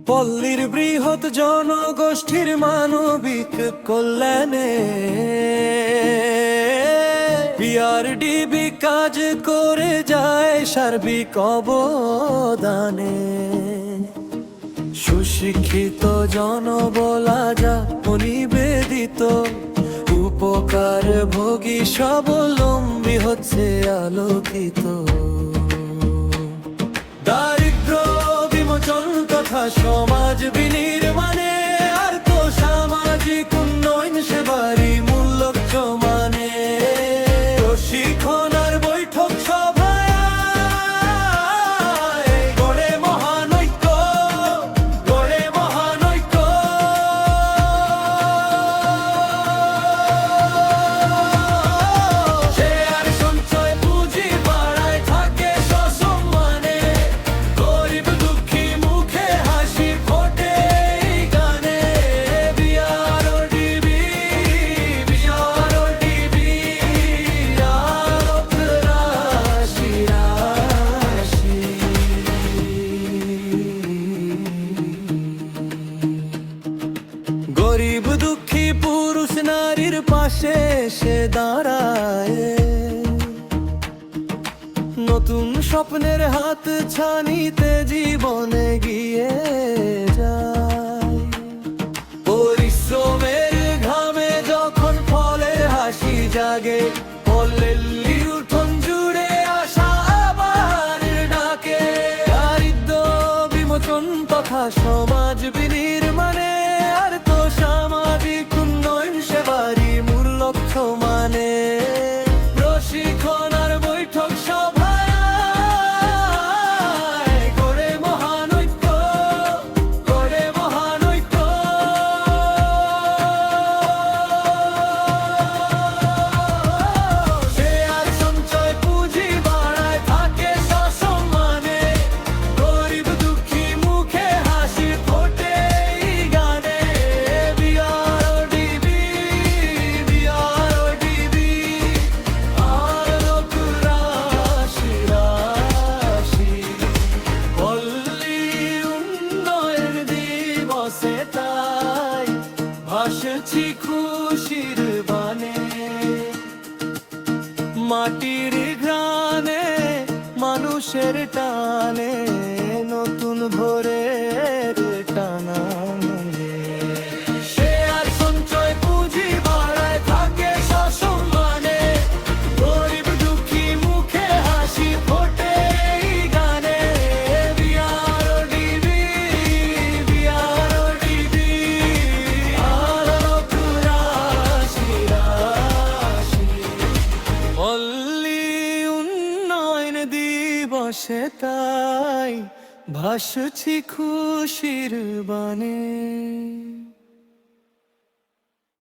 পল্লীর বৃহৎ জনগোষ্ঠীর মানবিক কল্যাণে বিআরডিবি কাজ করে যায় সার্বিক অবদানে। সুশিক্ষিত জনবল যা নিবেদিত, উপকার ভোগী স্বাবলম্বী হচ্ছে আলোকিত। দারিদ্র বিমোচন তথা সমাজ বিনির্মাণে আর্থ সামাজিক উন্নয়ন সেবারই মূল লক্ষ্য মানে। প্রশিক্ষণ আর বৈঠক সভায় গড়ে মহানৈক্য, গড়ে মহানৈক্য। শেয়ার সঞ্চয় পুঁজি বাড়ায় থাকে সসম্মানে, গরিব দুঃখী মুখে হাসি ফোটে এই গানে। বিআরডিবি, বিআরডিবি, আলোক রাশি রাশি। গরিব দুঃখী পুরুষ নারীর পাশে সে দাঁড়ায়, নতুন স্বপ্নের হাত ছানিতে জীবনে গিয়ে যায়। পরিশ্রমের ঘামে যখন ফলের হাসি জাগে, পল্লী উঠোন জুড়ে আসা আবার ডাকে। দারিদ্র বিমোচন তথা সমাজ বিনির্মাণে আর্থ সামাজিক উন্নয়ন সেবারই মূল লক্ষ্য মানে। প্রশিক্ষণ আর বৈঠক সভায় গড়ে মহানৈক্য, গড়ে মহানৈক্য। শেয়ার সঞ্চয় পুঁজি বাড়ায় থাকে সসম্মানে, গরিব দুঃখী মুখে হাসি ফোটে এই গানে। বিআরডিবি, বিআরডিবি, আলোক রাশি রাশি। পল্লী উন্নয়ন দিবসে তাই ভাসছি খুশির বানে। মাটির ঘ্রাণে মানুষের টানে নতুন ভোরের টানা মেলে। শেয়ার সঞ্চয় পুঁজি বাড়ায় থাকে সসম্মানে, গরিব দুঃখী মুখে হাসি ফোটে এই গানে। বিআরডিবি, বিআরডিবি, আলোক রাশি রাশি। পল্লী উন্নয়ন দিবসে তাই ভাসছি খুশির বানে।